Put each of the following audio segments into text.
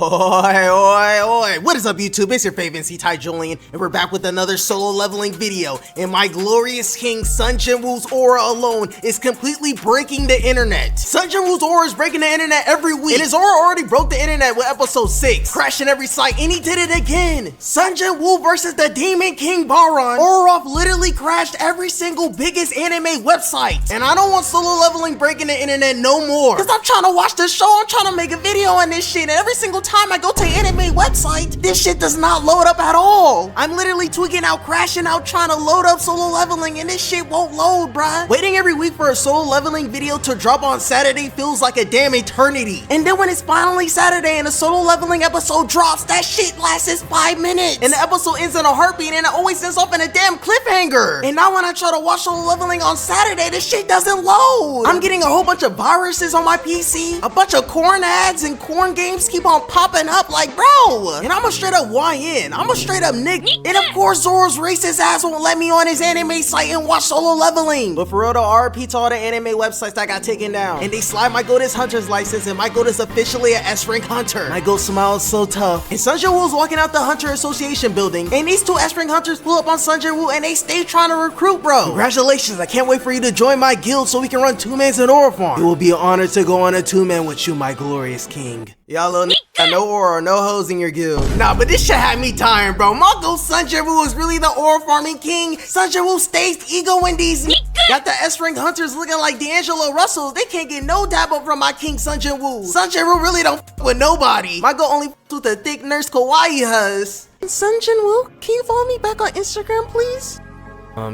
Oi. What is up, YouTube? It's your favorite Ty Julian, and we're back with another solo leveling video. And my glorious king, Sun Jinwoo's aura alone is completely breaking the internet. Sun Jinwoo's aura is breaking the internet every week, and his aura already broke the internet with episode 6, crashing every site, and he did it again. Sun Jinwoo versus the Demon King BARAN. Aura literally crashed every single biggest anime website, and I don't want solo leveling breaking the internet no more, because I'm trying to watch this show, I'm trying to make a video on this shit, and every single time I go to an anime website, this shit does not load up at all. I'm literally tweaking out, crashing out, trying to load up solo leveling, and this shit won't load, bruh. Waiting every week for a solo leveling video to drop on Saturday feels like a damn eternity. And then when it's finally Saturday and a solo leveling episode drops, that shit lasts 5 minutes. And the episode ends in a heartbeat, and it always ends off in a damn cliffhanger. And now when I try to watch solo leveling on Saturday, this shit doesn't load. I'm getting a whole bunch of viruses on my PC, a bunch of corn ads, and corn games keep on popping up like, bro. And I'm a straight up YN. I'm a straight up nigga. And of course, Zoro's racist ass won't let me on his anime site and watch solo leveling. But for real though, RP to all the anime websites that got taken down. And they slide my Goddess Hunter's license, and my Goddess officially an S-rank hunter. My Goat smiles so tough. And Sun Jinwoo's walking out the Hunter Association building, and these two S-rank hunters pull up on Sun Jinwoo, and they stay trying to recruit, bro. Congratulations, I can't wait for you to join my guild so we can run 2-mans in Aura Farm. It will be an honor to go on a 2-man with you, my glorious king. Y'all little got no aura, no hoes in your guild. Nah, but this shit had me dying, bro. My goat Sun Jinwoo is really the aura farming king. Sun Jinwoo stays ego in these got the S-rank hunters looking like D'Angelo Russells. They can't get no dab up from my king Sun Jinwoo. Sun Jinwoo really don't with nobody. My goat only with the thick nurse kawaii hus. Sun Jinwoo, can you follow me back on Instagram, please?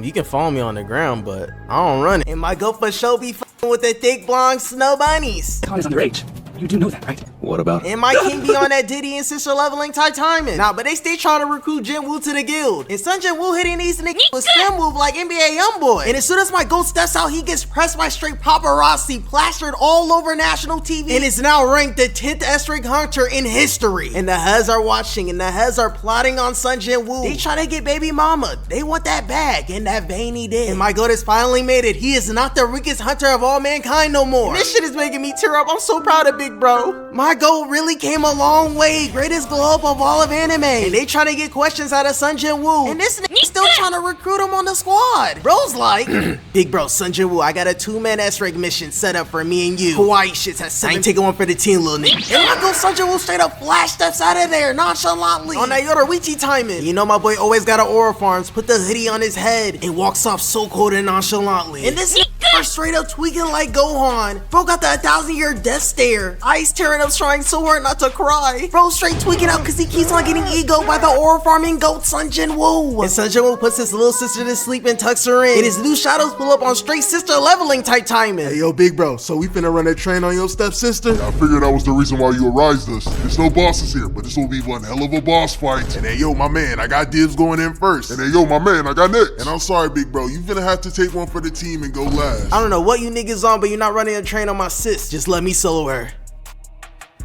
You can follow me on the ground, but I don't run it. And my goat for sure be with the thick blonde snow bunnies. Khan is underage. You do know that, right? What about it? And my king be on that Diddy and sister leveling tight timing. Nah, but they stay trying to recruit Jinwoo to the guild. And Sun Jinwoo hitting these niggas with spin move like NBA Youngboy. And as soon as my goat steps out, he gets pressed by straight paparazzi, plastered all over national TV, and is now ranked the 10th S-rank hunter in history. And the Huz are watching, and the Huz are plotting on Sun Jinwoo. They try to get baby mama. They want that bag, and that veiny did. And my goat has finally made it. He is not the weakest hunter of all mankind no more. And this shit is making me tear up. I'm so proud of Big Bro. My goat really came a long way. Greatest glow up of all of anime. And they trying to get questions out of Sun Jinwoo. And this nigga still trying to recruit him on the squad. Bro's like, Big Bro, Sun Jinwoo, I got a 2-man S-rank mission set up for me and you. Hawaii shits has 7. I ain't taking one for the team, little nigga. And my goat Sun Jinwoo straight up flash steps out of there nonchalantly on that Yoruichi timing. You know my boy always got an aura farms, put the hoodie on his head, and walks off so cold and nonchalantly. And this nigga straight up tweaking like Gohan. Bro got the 1,000-year death stare. Eyes tearing up, trying so hard not to cry. Bro straight tweaking out because he keeps on getting ego by the aura farming goat Sun Jinwoo. And Sun Jinwoo puts his little sister to sleep and tucks her in. And his new shadows pull up on straight sister leveling type timing. Hey yo, Big Bro, so we finna run that train on your stepsister? I figured that was the reason why you arised us. There's no bosses here, but this will be one hell of a boss fight. And hey yo, my man, I got dibs going in first. And hey yo, my man, I got next. And I'm sorry, Big Bro, you finna have to take one for the team and go last. I don't know what you niggas on, but you're not running a train on my sis. Just let me solo her.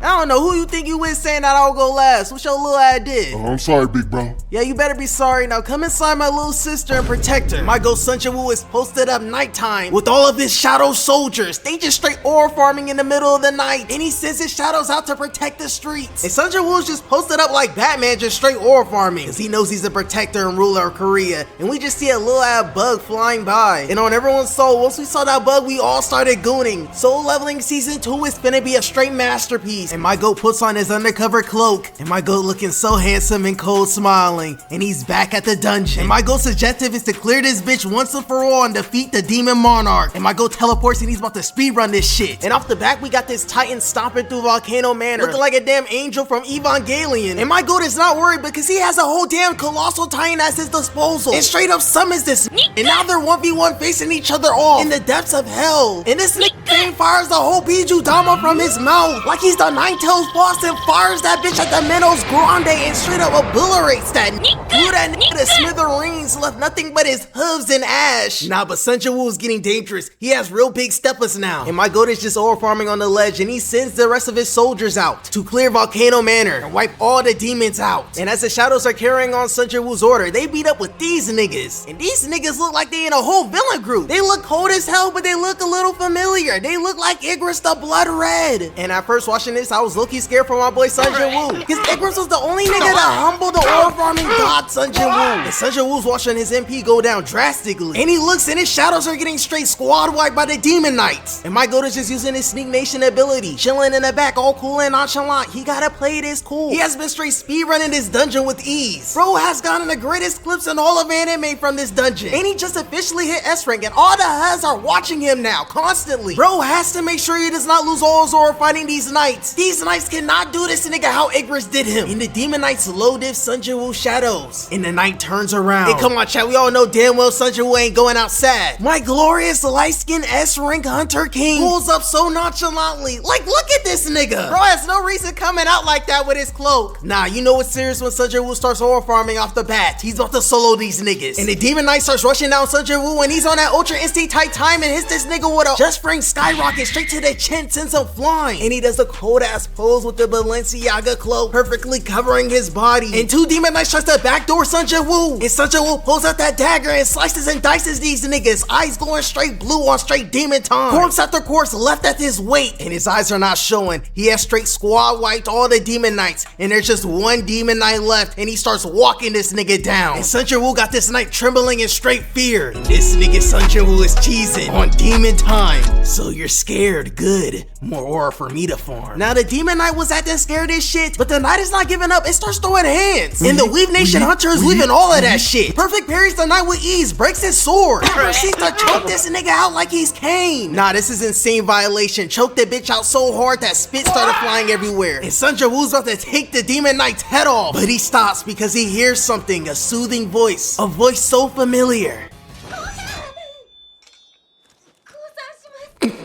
I don't know who you think you is saying that I'll go last. What's your little idea? I'm sorry, Big Bro. Yeah, you better be sorry. Now come inside my little sister and protect her. My ghost Sun Jinwoo is posted up nighttime with all of his shadow soldiers. They just straight aura farming in the middle of the night, and he sends his shadows out to protect the streets. And Sun Jinwoo is just posted up like Batman, just straight aura farming, because he knows he's a protector and ruler of Korea. And we just see a little ass bug flying by. And on everyone's soul, once we saw that bug, we all started gooning. Soul leveling season 2 is finna be a straight masterpiece. And my goat puts on his undercover cloak, and my goat looking so handsome and cold smiling, and he's back at the dungeon. And my goat's objective is to clear this bitch once and for all and defeat the demon monarch. And my goat teleports and he's about to speedrun this shit. And off the back we got this titan stomping through Volcano Manor, looking like a damn angel from Evangelion. And my goat is not worried because he has a whole damn colossal titan at his disposal, and straight up summons this. And now they're 1v1 facing each other off in the depths of hell. And this nigga fires the whole Biju Dama from his mouth like he's the Nine-Tails boss, and fires that bitch at the Menos Grande and straight up obliterates that nigga. Blew that nigga to smithereens, left nothing but his hooves and ash. Nah, but Sun Jinwoo is getting dangerous. He has real big steppers now. And my goat is just aura farming on the ledge, and he sends the rest of his soldiers out to clear Volcano Manor and wipe all the demons out. And as the shadows are carrying on Sun Jinwoo's order, they beat up with these niggas. And these niggas look like they in a whole villain group. They look cold as hell, but they look a little familiar. They look like Igris the Blood Red. And at first watching this honest, I was low-key scared for my boy Sun JinWoo. Cause Igris was the only nigga that humbled the ore farming god Sun JinWoo. And Sun JinWoo's watching his MP go down drastically. And he looks and his shadows are getting straight squad wiped by the Demon Knights. And my goat is just using his Sneak Nation ability, chilling in the back all cool and nonchalant. He gotta play this cool. He has been straight speedrunning this dungeon with ease. Bro has gotten the greatest clips in all of anime from this dungeon. And he just officially hit S rank and all the Huz are watching him now constantly. Bro has to make sure he does not lose all his aura fighting these knights. These knights cannot do this nigga how Igris did him. And the Demon Knights low diff Sun JinWoo shadows. And the knight turns around. Hey, come on chat, we all know damn well Sun JinWoo ain't going out sad. My glorious light-skinned S rank Hunter King pulls up so nonchalantly. Like, look at this nigga. Bro has no reason coming out like that with his cloak. Nah, you know what's serious when Sun JinWoo starts aura farming off the bat. He's about to solo these niggas. And the Demon Knight starts rushing down Sun JinWoo and he's on that ultra instinct tight time and hits this nigga with a just spring skyrocket straight to the chin, sends him flying. And he does a cold ass pose with the Balenciaga cloak perfectly covering his body. And two Demon Knights tries to backdoor Sun JinWoo. And Sun JinWoo pulls out that dagger and slices and dices these niggas. Eyes going straight blue on straight demon time. Corpse after corpse left at his weight. And his eyes are not showing. He has straight squad wiped all the Demon Knights. And there's just one Demon Knight left. And he starts walking this nigga down. And Sun JinWoo got this knight trembling in straight fear. And this nigga Sun JinWoo is cheesing on demon time. So you're scared. Good. More aura for me to farm. Now the Demon Knight was acting scared as shit. But the knight is not giving up. It starts throwing hands. And the Weave Nation Hunter is weaving all of that shit. Perfect parries the knight with ease. Breaks his sword. Proceeds to choke this nigga out like he's Kane. Nah, this is insane violation. Choked the bitch out so hard that spit started flying everywhere. And Sun JinWoo's about to take the Demon Knight's head off. But he stops because he hears something. A soothing voice. A voice so familiar.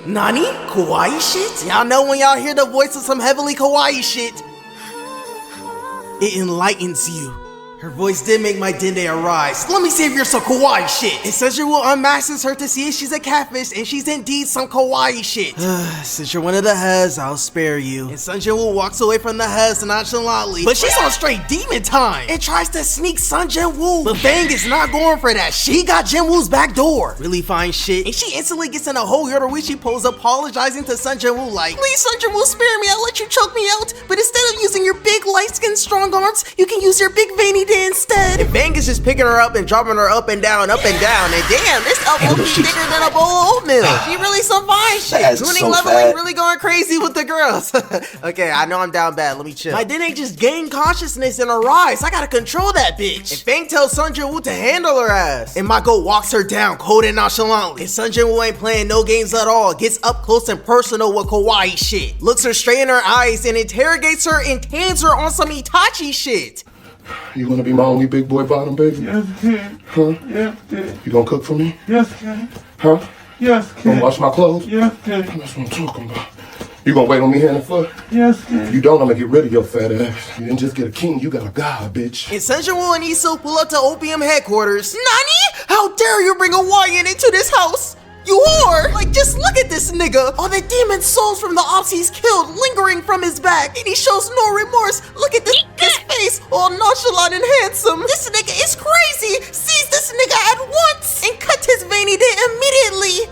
Nani? Kawaii shit? Y'all know when y'all hear the voice of some heavily kawaii shit, it enlightens you. Her voice did make my Dende arise. Let me see if you're some kawaii shit. And Sun JinWoo unmasks her to see if she's a catfish, and she's indeed some kawaii shit. Since you're one of the Huz, I'll spare you. And Sun JinWoo walks away from the Huz nonchalantly, but she's on straight demon time and tries to sneak Sun JinWoo. But Bang is not going for that. She got JinWoo's back door. Really fine shit. And she instantly gets in a whole Yoruichi pose apologizing to Sun JinWoo like, please Sun JinWoo, spare me. I'll let you choke me out. But instead of using your big light-skinned strong arms, you can use your big veiny instead. And Bang is just picking her up and dropping her up and down. And damn, this elbow is bigger than a bowl of oatmeal. She really some fine shit. Tuning leveling really going crazy with the girls. Okay, I know I'm down bad. Let me chill. My Dene just gained consciousness in her eyes. I gotta control that bitch. And Bang tells Sun JinWoo to handle her ass. And my goat walks her down cold and nonchalantly. And Sun JinWoo ain't playing no games at all. Gets up close and personal with kawaii shit. Looks her straight in her eyes and interrogates her and tames her on some Itachi shit. You gonna be my only big boy bottom, baby? Yes, kid. Huh? Yes, kid. You gonna cook for me? Yes, kid. Huh? Yes, kid. Gonna wash my clothes? Yes, kid. That's what I'm talking about. You gonna wait on me hand and foot? Yes, kid. You don't, I'm gonna get rid of your fat ass. You didn't just get a king, you got a god, bitch. And Sun JinWoo and Iso pull up to Opium headquarters. Nani? How dare you bring a Hawaiian into this house? You whore! Like, just look at this nigga. All the demon souls from the ops he's killed lingering from his back. And he shows no remorse. Look at his face, all nonchalant and handsome. This nigga is crazy. Seize this nigga at once and cut his veiny day immediately.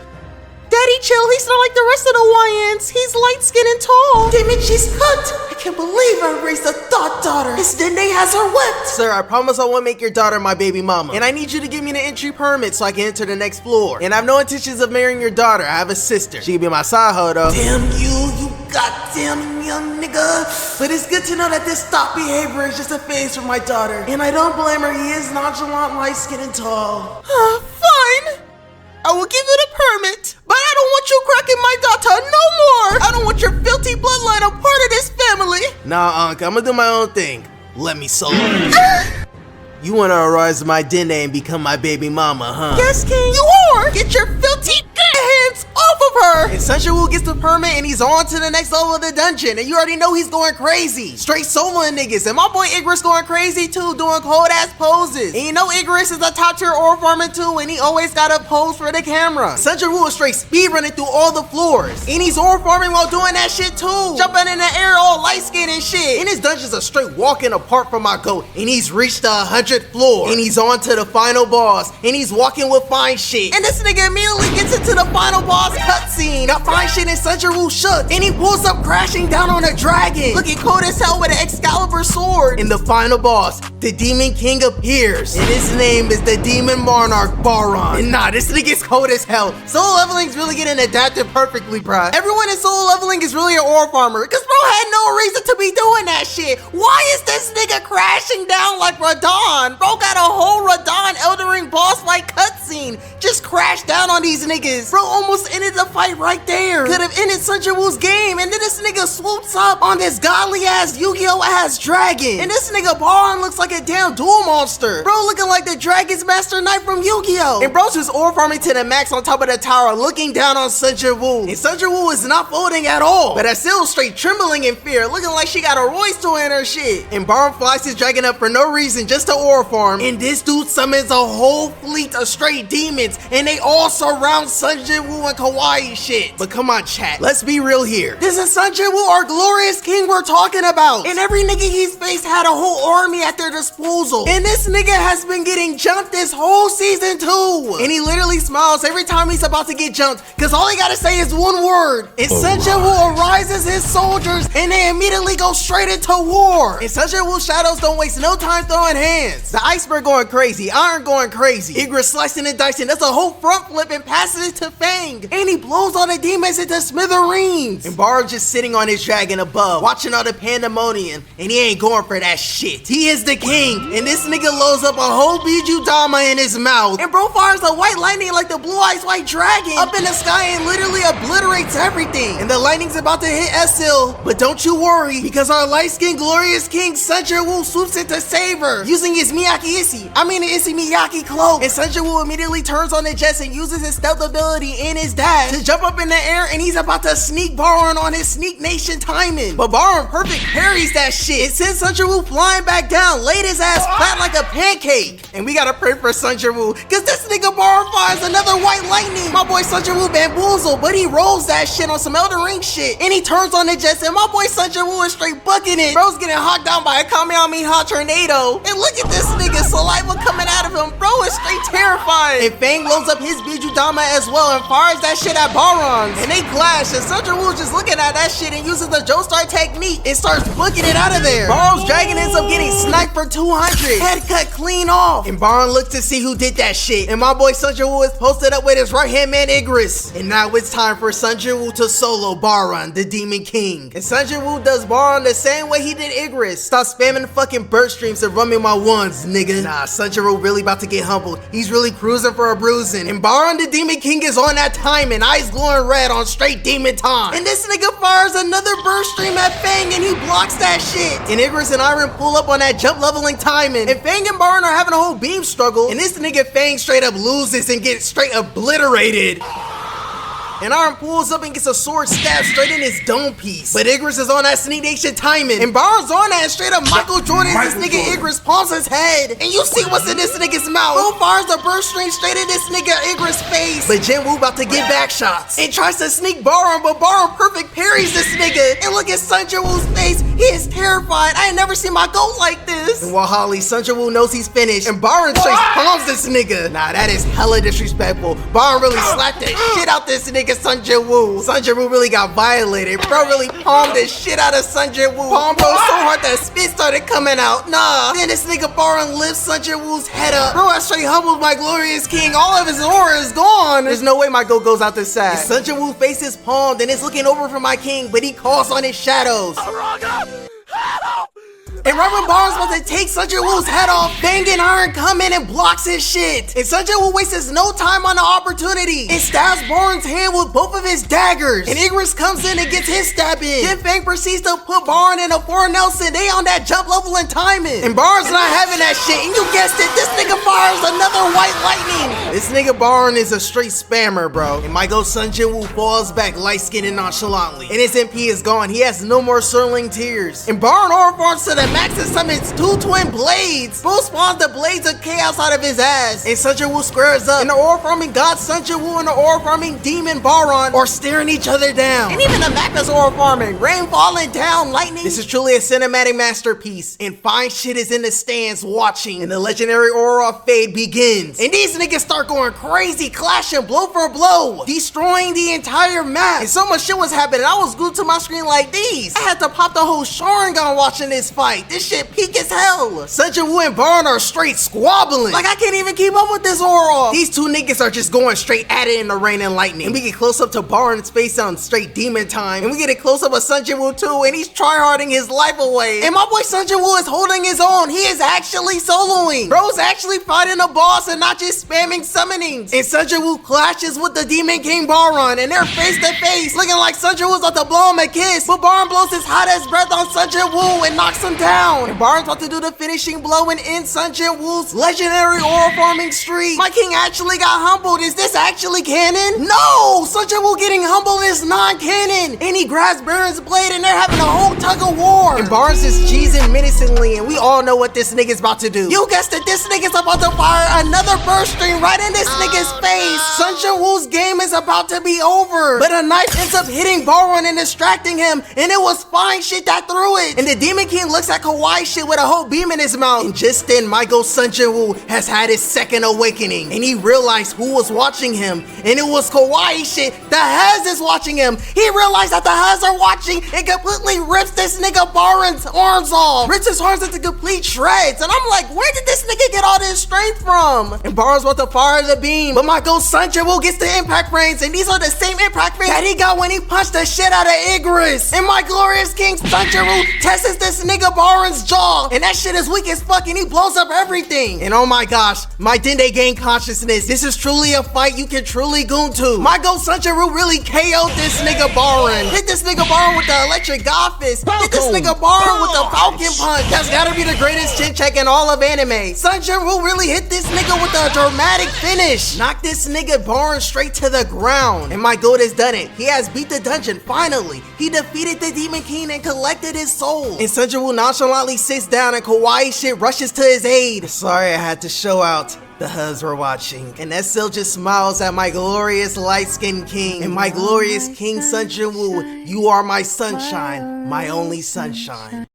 Daddy chill, he's not like the rest of the Hawaiians. He's light-skinned and tall. Damn it, she's cut. I can't believe I raised a thought daughter. This Dende has her whipped. Sir, I promise I won't make your daughter my baby mama. And I need you to give me the entry permit so I can enter the next floor. And I have no intentions of marrying your daughter. I have a sister. She can be my side hoe though. Damn you goddamn young nigga. But it's good to know that this thought behavior is just a phase for my daughter. And I don't blame her, he is nonchalant, light-skinned and tall. Fine. I will give you the permit, but I don't want you cracking my daughter no more. I don't want your filthy bloodline a part of this family. Nah, Unc, I'm gonna do my own thing. Let me solo. You wanna arise my Dene and become my baby mama, huh? Yes, King. You whore! Get your filthy hands off of her! And Sun JinWoo gets the permit and he's on to the next level of the dungeon. And you already know he's going crazy. Straight soloing niggas. And my boy Igris going crazy too, doing cold ass poses. And you know Igris is a top tier ore farmer too, and he always got a pose for the camera. Sun JinWoo is straight speed running through all the floors. And he's ore farming while doing that shit too. Jumping in the air all light skin and shit. And his dungeons are straight walking apart from my goat. And he's reached the 100th floor. And he's on to the final boss. And he's walking with fine shit. And this nigga immediately gets into the final boss, cut cutscene. Got fine shit and Sun Jin-woo shook, and he pulls up crashing down on a dragon, looking cold as hell with an Excalibur sword. And the final boss, the Demon King, appears, and his name is the Demon Monarch BARAN. And nah, this nigga's cold as hell. Solo leveling's really getting adapted perfectly, bruh. Everyone in solo leveling is really an ore farmer, cause bro had no reason to be doing that shit. Why is this nigga crashing down like Radon? Bro got a whole Radon Elden Ring boss fight cutscene. Just crashed down on these niggas. Bro almost ended the fight right there. Could have ended Sun Jin-woo's game, and then this nigga swoops up on this godly ass Yu-Gi-Oh ass dragon. And this nigga BARAN looks like a damn duel monster. Bro looking like the Dragon's Master Knight from Yu-Gi-Oh! And bro's just ore farming to the max on top of the tower, looking down on Sun Jin-woo. And Sun Jin-woo is not folding at all, but still straight trembling in fear, looking like she got a Royce toy in her shit. And BARAN flies his dragon up for no reason, just to ore farm. And this dude summons a whole fleet of straight demons, and they all surround Sun Jin-woo and kawaii shit. But come on, chat, let's be real here. This is Sun Jin-woo, our glorious king we're talking about. And every nigga he's faced had a whole army at their disposal. And this nigga has been getting jumped this whole season too. And he literally smiles every time he's about to get jumped, cause all he gotta say is one word. And Sun Jin-woo arises his soldiers, and they immediately go straight into war. And Sun Jin-woo's shadows don't waste no time throwing hands. The iceberg going crazy, Iron going crazy, Ygritte slicing and dicing, that's a whole front flip and passes it to Fang. And he blows all the demons into smithereens. And BARAN just sitting on his dragon above, watching all the pandemonium, and he ain't going for that shit. He is the king, and this nigga loads up a whole Biju Dama in his mouth. And bro fires a white lightning like the blue eyes white dragon up in the sky and literally obliterates everything. And the lightning's about to hit Esil, but don't you worry, because our light-skinned glorious king Sun Jin-woo swoops in to save her, using his Miyaki Miyaki cloak. And Sun Jin-woo immediately turns on the jets and uses his stealth ability and his dash to jump up in the air, and he's about to sneak BARAN on his Sneak Nation timing. But BARAN perfect parries that shit and sends Sun Jin-woo flying back down, laid his ass flat like a pancake. And we gotta pray for Sun Jin-woo, cause this nigga BARAN fires another white lightning. My boy Sun Jin-woo bamboozled, but he rolls that shit on some Elden Ring shit, and he turns on the jets, and my boy Sun Jin-woo is straight bucking it. Bro's getting hawked down by a Kamehameha tornado, and look at this nigga, saliva coming out of him. Bro is straight terrifying. And Fang loads up his Biju Dama as well and fires that shit at BARAN, and they clash, and Sun Jin-woo just looking at that shit and uses the Joestar technique and starts booking it out of there. BARAN's dragon ends up getting sniped for 200, head cut clean off. And BARAN looks to see who did that shit, and my boy Sun Jin-woo is posted up with his right hand man Ygritte. And now it's time for Sun Jin-woo to solo BARAN, the Demon King. And Sun Jin-woo does BARAN the same way he did Ygritte. Stop spamming fucking burst streams and run me my ones, nigga. Nah, Sun Jin-woo really about to get humbled. He's really cruising for a bruising. And BARAN the Demon King is on that time, and eyes glowing red on straight demon time. And this nigga fires another burst stream at Fang, and he blocks that shit. And Ygritte and Iron pull up on that jump leveling timing, and Fang and BARAN are having a whole beam struggle, and this nigga Fang straight up loses and gets straight obliterated. And Iron pulls up and gets a sword stabbed straight in his dome piece. But Ygritte is on that Sneak Nation timing, and BARAN's on that, and straight up Michael Jordan's this nigga Ygritte palms his head. And you see what's in this nigga's mouth. Bro fires a burst stream straight in this nigga Ygritte's face. But JINWOO about to get back shots and tries to sneak BARAN, but BARAN perfect parries this nigga. And look at Sun Jin-woo's face. He is terrified. I ain't never seen my goat like this. And while Sun Jin-woo knows he's finished, and BARAN straight palms this nigga. Nah, that is hella disrespectful. BARAN really slapped the shit out this nigga Sun Jin-woo. Sun Jin-woo really got violated. Bro really palmed the shit out of Sun Jin-woo. Palm bro so hard that spit started coming out. Nah. Then this nigga BARAN lifts Sun Jin-woo's head up. Bro, I straight humbled my glorious king. All of his aura is gone. There's no way my goat goes out this side. Sun Jin-woo face is palmed and is looking over for my king, but he calls on his shadows. And right when BARAN's about to take Sun Jin-woo's head off, Fang and Iron come in and blocks his shit. And Sun Jin-woo wastes no time on the opportunity and stabs BARAN's hand with both of his daggers. And Ygritte comes in and gets his stab in. Then Fang proceeds to put BARAN in a 4 Nelson. They on that jump level and timing. And BARAN's not having that shit. And you guessed it, this nigga fires another white lightning. This nigga BARAN is a straight spammer, bro. And my goat Sun Jin-woo falls back light-skinned and nonchalantly. And his MP is gone. He has no more swirling tears. And BARAN aura farms to the Max summons 2 twin blades. Bro spawns the blades of chaos out of his ass. And Sun Jin-woo squares up. And the aura farming god Sun Jin-woo and the aura farming demon BARAN are staring each other down. And even the Max aura farming, rain falling down, lightning. This is truly a cinematic masterpiece. And fine shit is in the stands watching. And the legendary aura of fade begins. And these niggas start going crazy, clashing blow for blow, destroying the entire map. And so much shit was happening. I was glued to my screen like these. I had to pop the whole Sharingan watching this fight. This shit peak as hell. Sun Jin-woo and BARAN are straight squabbling. Like I can't even keep up with this aura. These two niggas are just going straight at it in the rain and lightning. And we get close up to BARAN's face on straight demon time. And we get a close up of Sun Jin-woo too, and he's tryharding his life away. And my boy Sun Jin-woo is holding his own. He is actually soloing. Bro's actually fighting a boss and not just spamming summonings. And Sun Jin-woo clashes with the Demon King BARAN, and they're face to face, looking like Sun Jin-woo's about to blow him a kiss. But BARAN blows his hot ass breath on Sun Jin-woo and knocks him down. And BARAN's about to do the finishing blow and end Sun Jin-woo's legendary aura farming streak. My king actually got humbled. Is this actually canon? No! Sun Jin-woo getting humbled is non-canon. And he grabs BARAN's blade and they're having a whole tug of war. And BARAN's just cheesing menacingly, and we all know what this nigga's about to do. You guessed it, this nigga's about to fire another burst stream right in this nigga's face. Sun Jin-woo's game is about to be over. But a knife ends up hitting BARAN and distracting him, and it was fine shit that threw it. And the Demon King looks at kawaii shit with a whole beam in his mouth. And just then, my go Sun Jin-woo has had his second awakening, and he realized who was watching him, and it was kawaii shit. The Hez is watching him. He realized that the Hez are watching and completely rips this nigga BARAN's arms off. Rips his arms into complete shreds. And I'm like, where did this nigga get all this strength from? And BARAN's about to fire the beam, but my go Sun Jin-woo gets the impact frames, and these are the same impact frames that he got when he punched the shit out of Igris. And my glorious king Sun Jin-woo tests this nigga BARAN's jaw, and that shit is weak as fuck, and he blows up everything. And oh my gosh, my Dende gained consciousness. This is truly a fight you can truly goon to. My go Sun Jin-woo really KO'd this nigga BARAN. Hit this nigga BARAN with the electric god fist. Hit this nigga BARAN with the falcon punch. That's gotta be the greatest chin check in all of anime. Sun Jin-woo really hit this nigga with a dramatic finish. Knocked this nigga BARAN straight to the ground. And my goat has done it. He has beat the dungeon finally. He defeated the Demon King and collected his soul. And Sun Jin-woo nonchalantly sits down and kawaii shit rushes to his aid. Sorry I had to show out. The Huz were watching. And SL just smiles at my glorious light-skinned king. And my glorious king Sun Jin-woo, you are my sunshine, my only sunshine.